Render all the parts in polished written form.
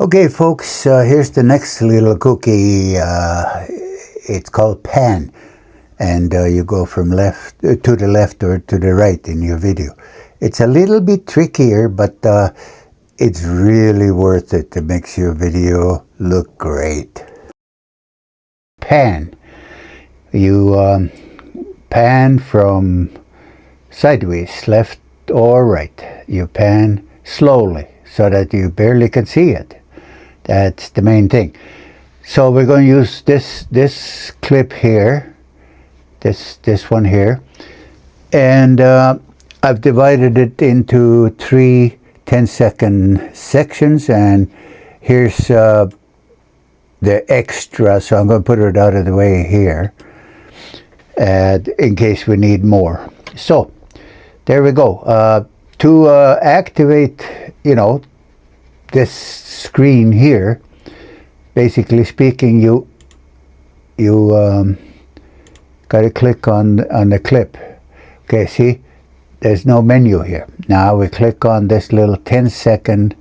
Okay, folks, here's the next little cookie. It's called pan, and you go from left to the left or to the right in your video. It's a little bit trickier, but it's really worth it. It makes your video look great. Pan. You pan from sideways, left or right. You pan slowly so that you barely can see it. That's the main thing. So we're going to use this clip here, this one here, and I've divided it into 3 10-second sections, and here's the extra, so I'm going to put it out of the way here in case we need more. So there we go. To activate, this screen here, basically speaking, you got to click on the clip. Okay, see, there's no menu here. Now we click on this little 10-second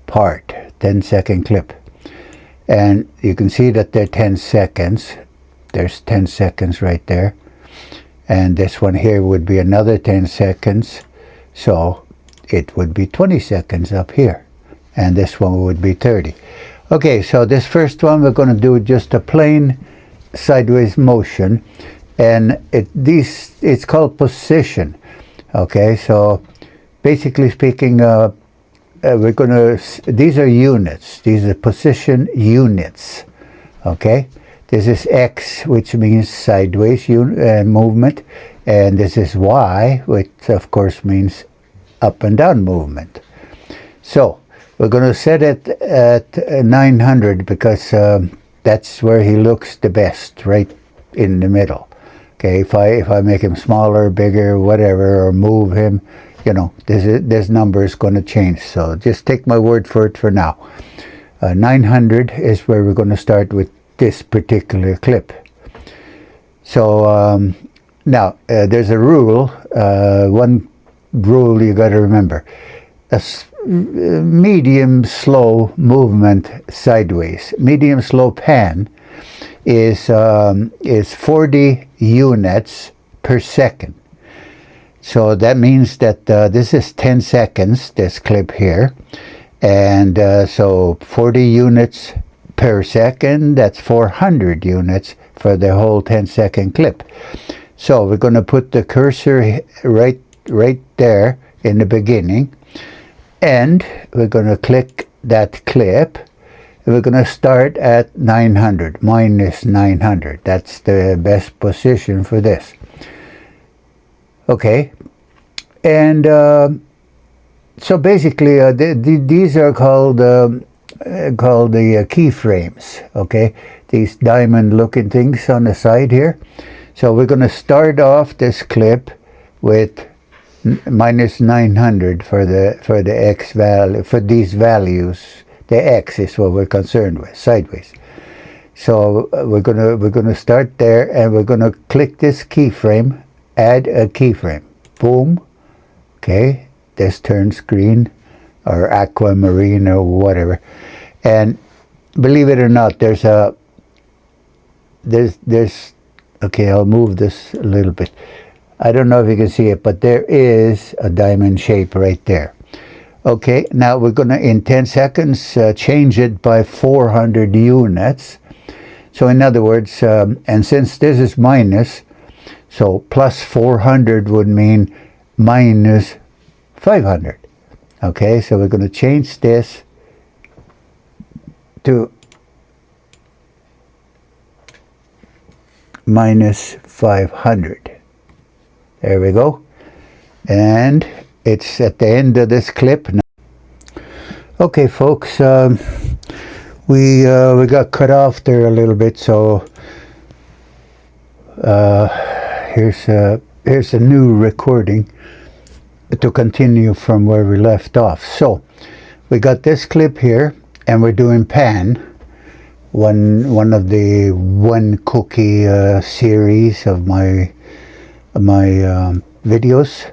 part, 10-second clip, and you can see that they're 10 seconds. There's 10 seconds right there, and this one here would be another 10 seconds, so it would be 20 seconds up here, and this one would be 30. Okay, so this first one we're going to do just a plain sideways motion, and it's called position. Okay, so basically speaking, we're going to, these are units, these are position units. Okay, this is X, which means sideways movement, and this is Y, which of course means up and down movement. So we're going to set it at 900 because that's where he looks the best, right in the middle. Okay, if I make him smaller, bigger, whatever, or move him, this number is going to change. So just take my word for it for now. 900 is where we're going to start with this particular clip. So now there's a rule, one rule you got to remember. A medium slow movement sideways, medium slow pan is 40 units per second. So that means that this is 10 seconds, this clip here, and so 40 units per second, that's 400 units for the whole 10-second clip. So we're going to put the cursor right there in the beginning, and we're going to click that clip, and we're going to start at 900, minus 900. That's the best position for this. Okay, and so basically these are called the keyframes. Okay, these diamond looking things on the side here. So we're going to start off this clip with minus 900 for the X value, for these values. The X is what we're concerned with, sideways. So we're gonna start there, and we're gonna click this keyframe, add a keyframe, boom. Okay, this turns green or aquamarine or whatever, and believe it or not, there's okay, I'll move this a little bit. I don't know if you can see it, but there is a diamond shape right there. Okay, now we're going to, in 10 seconds, change it by 400 units. So in other words, and since this is minus, so plus 400 would mean minus 500. Okay, so we're going to change this to minus 500. There we go, and it's at the end of this clip now. Okay, folks, we got cut off there a little bit, so here's a new recording to continue from where we left off. So we got this clip here, and we're doing pan, one of the one cookie series of my videos.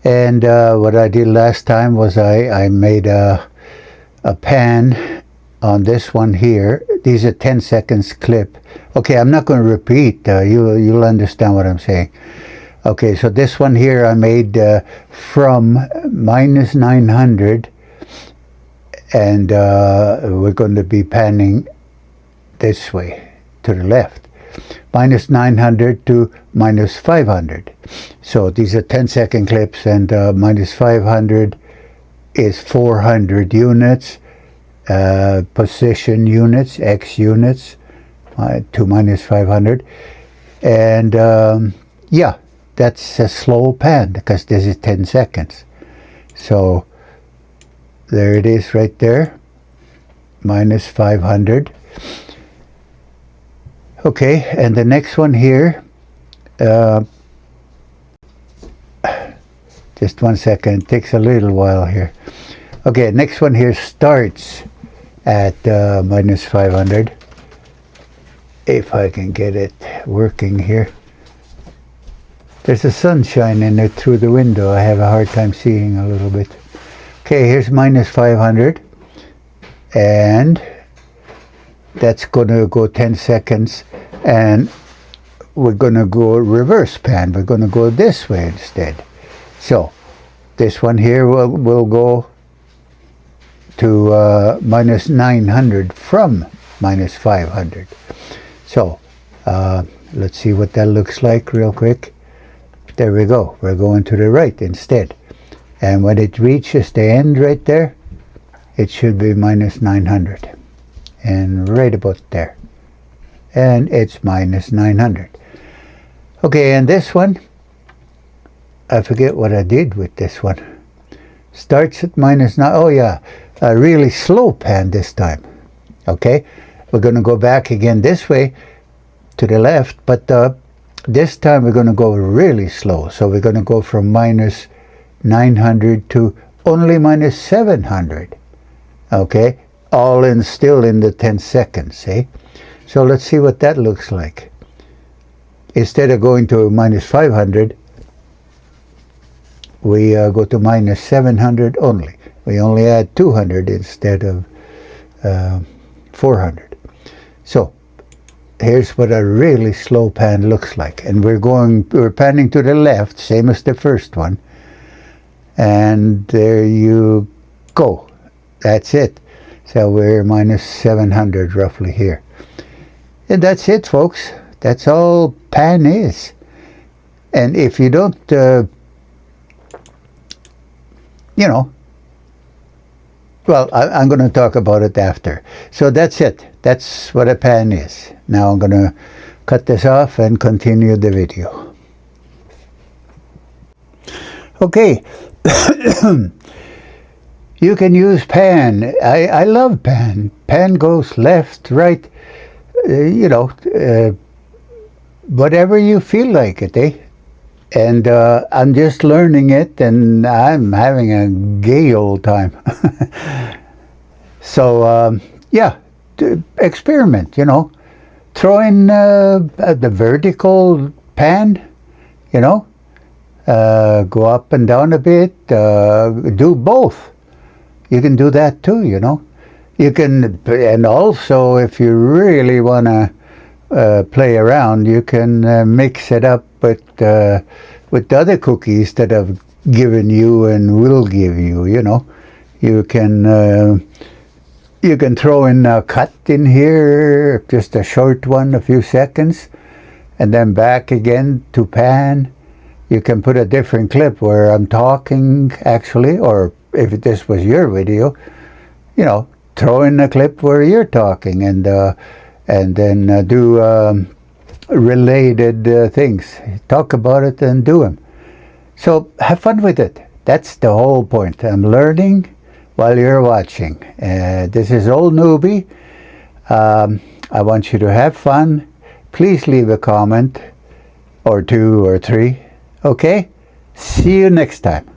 And what I did last time was I made a pan on this one here. These are 10 seconds clip. Okay, I'm not going to repeat. You'll understand what I'm saying. Okay, so this one here I made from minus 900, and we're going to be panning this way to the left. Minus 900 to minus 500. So these are 10-second clips, and minus 500 is 400 units, position units, X units, to minus 500. And yeah, that's a slow pan because this is 10 seconds. So there it is right there, minus 500. Okay, and the next one here, just 1 second, it takes a little while here. Okay, next one here starts at minus 500. If I can get it working here. There's a sunshine in it through the window. I have a hard time seeing a little bit. Okay, here's minus 500. And that's going to go 10 seconds. And we're going to go reverse pan. We're going to go this way instead. So this one here will go to minus 900 from minus 500. So let's see what that looks like real quick. There we go. We're going to the right instead. And when it reaches the end right there, it should be minus 900. And right about there. And it's minus 900. Okay, and this one, I forget what I did with this one. Starts at minus 9. Oh yeah, a really slow pan this time. Okay, we're going to go back again this way to the left, but this time we're going to go really slow. So we're going to go from minus 900 to only minus 700. Okay, all in, still in the 10 seconds, eh? So let's see what that looks like. Instead of going to minus 500, we go to minus 700 only. We only add 200 instead of 400. So here's what a really slow pan looks like. And we're panning to the left, same as the first one. And there you go. That's it. So we're minus 700 roughly here. And that's it, folks. That's all pan is. And if you don't, you know, well, I'm going to talk about it after. So that's it. That's what a pan is. Now I'm going to cut this off and continue the video. Okay. You can use pan. I love pan. Pan goes left, right, you know, whatever you feel like it, eh? And I'm just learning it, and I'm having a gay old time. So, yeah, experiment, you know. Throw in the vertical pan, you know. Go up and down a bit. Do both. You can do that too, you know. You can, and also if you really want to play around, you can mix it up with the other cookies that I've given you and will give you, you know. You can throw in a cut in here, just a short one, a few seconds, and then back again to pan. You can put a different clip where I'm talking, actually, or if this was your video, you know, throw in a clip where you're talking, and then do related things. Talk about it and do them. So have fun with it. That's the whole point. I'm learning while you're watching. This is Old Newbie. I want you to have fun. Please leave a comment or 2 or 3. Okay? See you next time.